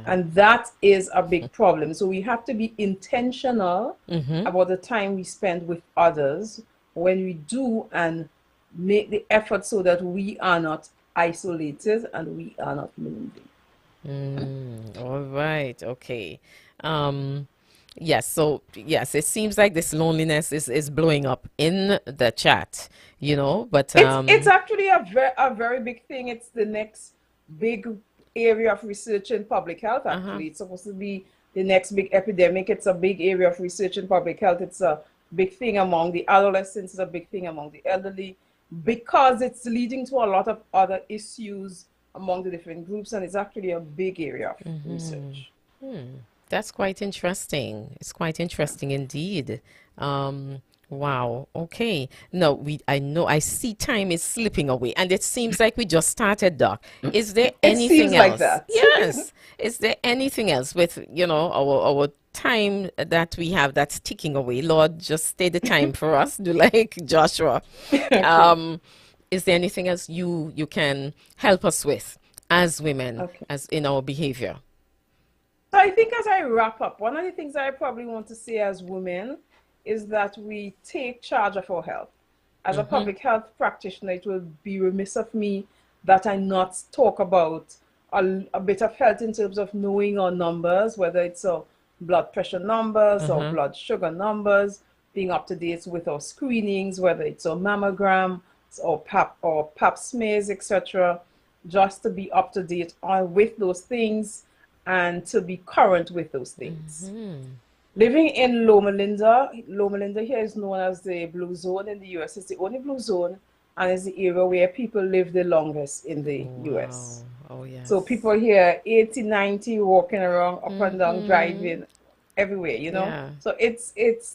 And that is a big problem. So we have to be intentional about the time we spend with others when we do, and make the effort so that we are not isolated and we are not lonely. All right. Okay. Yes, so yes, it seems like this loneliness is blowing up in the chat, but it's actually a very big thing. It's the next big area of research in public health, actually. It's supposed to be the next big epidemic. It's a big area of research in public health. It's a big thing among the adolescents, it's a big thing among the elderly, because it's leading to a lot of other issues among the different groups, and it's actually a big area of research. That's quite interesting. It's quite interesting indeed. Wow. Okay. No, I know I see time is slipping away, and it seems like we just started, Doc. Is there anything else? Like that. Yes. Is there anything else with, our time that we have that's ticking away? Lord, just stay the time for us. Do like Joshua. Is there anything else you can help us with as women, as in our behavior? So I think as I wrap up, one of the things I probably want to say as women is that we take charge of our health. As a public health practitioner, it will be remiss of me that I not talk about a bit of health in terms of knowing our numbers, whether it's our blood pressure numbers or blood sugar numbers, being up to date with our screenings, whether it's our mammogram or pap smears, etc., just to be up to date with those things and to be current with those things. Living in Loma Linda here is known as the blue zone in the US. It's the only blue zone, and it's the area where people live the longest in the US. Oh, yes. So people here 80, 90 walking around, up and down, driving everywhere, Yeah. So it's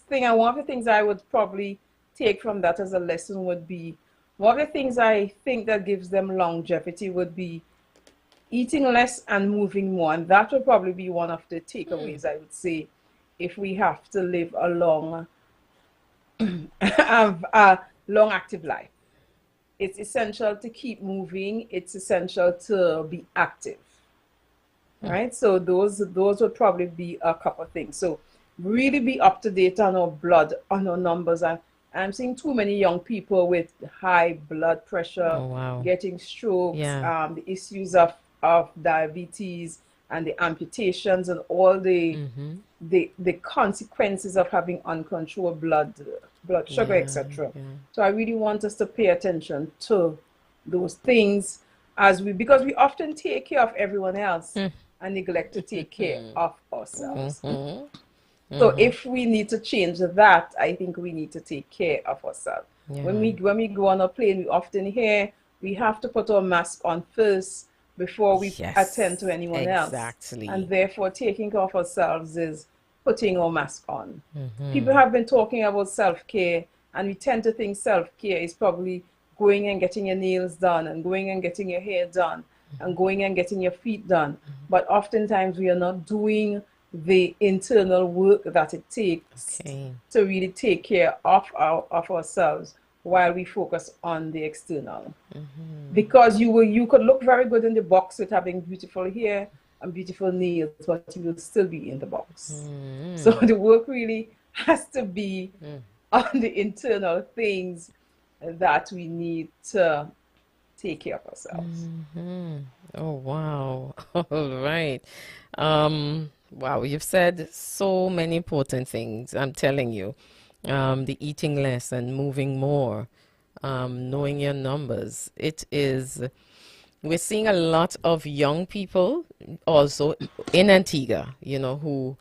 thing. And one of the things I would probably take from that as a lesson would be, one of the things I think that gives them longevity would be eating less and moving more. And that would probably be one of the takeaways, I would say, if we have to live a long active life. It's essential to keep moving. It's essential to be active. right? So those would probably be a couple of things. So really be up to date on our blood, on our numbers. I'm seeing too many young people with high blood pressure, Oh, wow. getting strokes, Yeah. the issues of diabetes and the amputations and all the consequences of having uncontrolled blood sugar, Yeah. etc. Yeah. So I really want us to pay attention to those things because we often take care of everyone else and neglect to take care of ourselves. So if we need to change that, I think we need to take care of ourselves. Yeah. When we go on a plane, we often hear we have to put our mask on first before we Yes, attend to anyone else. exactly. And therefore, taking care of ourselves is putting our mask on. People have been talking about self-care, and we tend to think self-care is probably going and getting your nails done and going and getting your hair done and going and getting your feet done. But oftentimes we are not doing the internal work that it takes to really take care of ourselves while we focus on the external. Because you could look very good in the box with having beautiful hair and beautiful nails, but you will still be in the box. So the work really has to be on the internal things that we need to take care of ourselves. Oh, wow. All right. Wow, you've said so many important things. I'm telling you. The eating less and moving more, knowing your numbers. We're seeing a lot of young people also in Antigua, who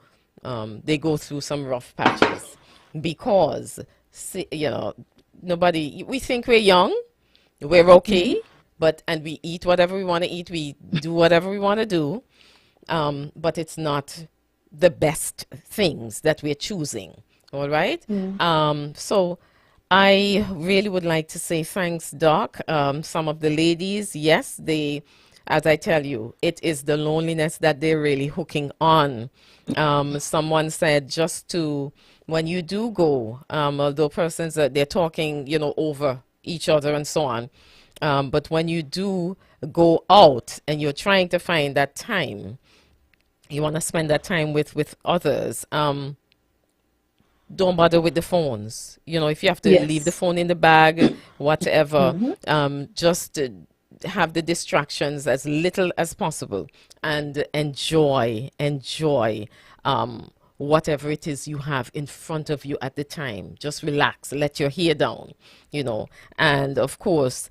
they go through some rough patches because, we think we're young, we're okay, and we eat whatever we want to eat, we do whatever we want to do, but it's not the best things that we're choosing. All right. So I really would like to say thanks, Doc. Some of the ladies, yes, as I tell you, it is the loneliness that they're really hooking on. Someone said when you do go, although persons, they're talking, over each other and so on. But when you do go out and you're trying to find that time, you want to spend that time with others. Don't bother with the phones. If you have to leave the phone in the bag, whatever, just have the distractions as little as possible and enjoy whatever it is you have in front of you at the time. Just relax, let your hair down, And of course,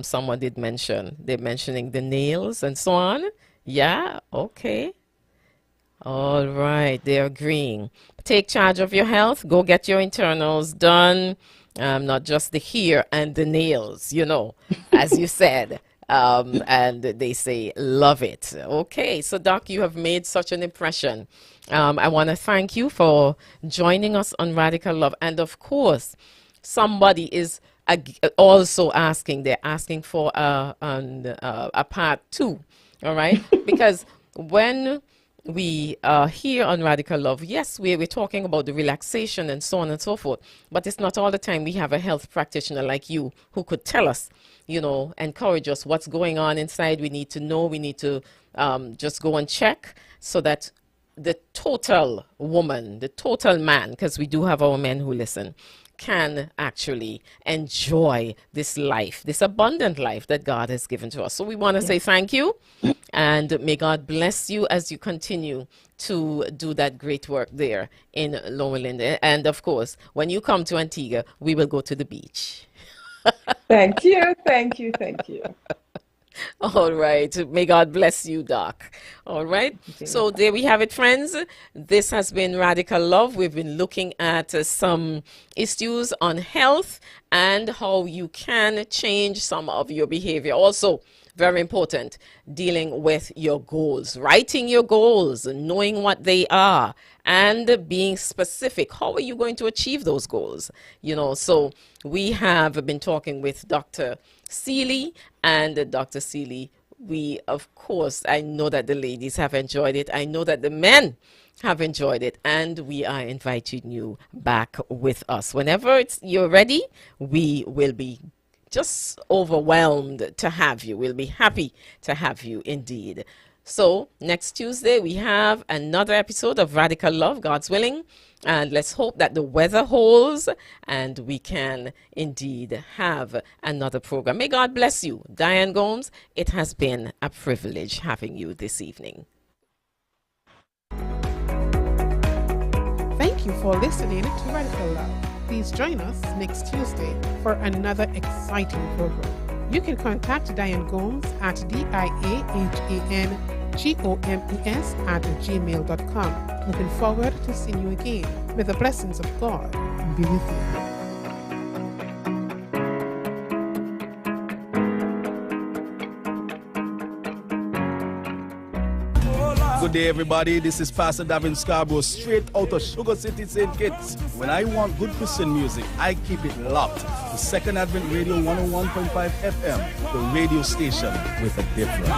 someone did mention, they're mentioning the nails and so on. Yeah, okay. All right, they're agreeing. Take charge of your health. Go get your internals done, not just the hair and the nails, as you said. And they say, love it. Okay, so Doc, you have made such an impression. I want to thank you for joining us on Radical Love. And of course, somebody is also asking, they're asking for a part 2, all right? Because when we are here on Radical Love, yes, we're talking about the relaxation and so on and so forth, but it's not all the time we have a health practitioner like you who could tell us, encourage us what's going on inside. We need to know, we need to just go and check so that the total woman, the total man, because we do have our men who listen, can actually enjoy this life, this abundant life that God has given to us. So we want to say thank you, and may God bless you as you continue to do that great work there in Lowland. And of course, when you come to Antigua, we will go to the beach. Thank you, thank you, thank you. All right. May God bless you, Doc. All right. So there we have it, friends. This has been Radical Love. We've been looking at some issues on health and how you can change some of your behavior. Also, very important, dealing with your goals, writing your goals, knowing what they are, and being specific. How are you going to achieve those goals? So we have been talking with Dr. Seeley, and Dr. Seeley, of course, I know that the ladies have enjoyed it. I know that the men have enjoyed it, and we are inviting you back with us. Whenever you're ready, we will be just overwhelmed to have you. We'll be happy to have you indeed. So next Tuesday, we have another episode of Radical Love, God's willing. And let's hope that the weather holds and we can indeed have another program. May God bless you. Diane Gomes, it has been a privilege having you this evening. Thank you for listening to Radical Love. Please join us next Tuesday for another exciting program. You can contact Diane Gomes at diahangomes@gmail.com. Looking forward to seeing you again. May the blessings of God be with you. Good day, everybody. This is Pastor Davin Scarborough, straight out of Sugar City, St. Kitts. When I want good Christian music, I keep it locked to Second Advent Radio 101.5 FM, the radio station with a difference.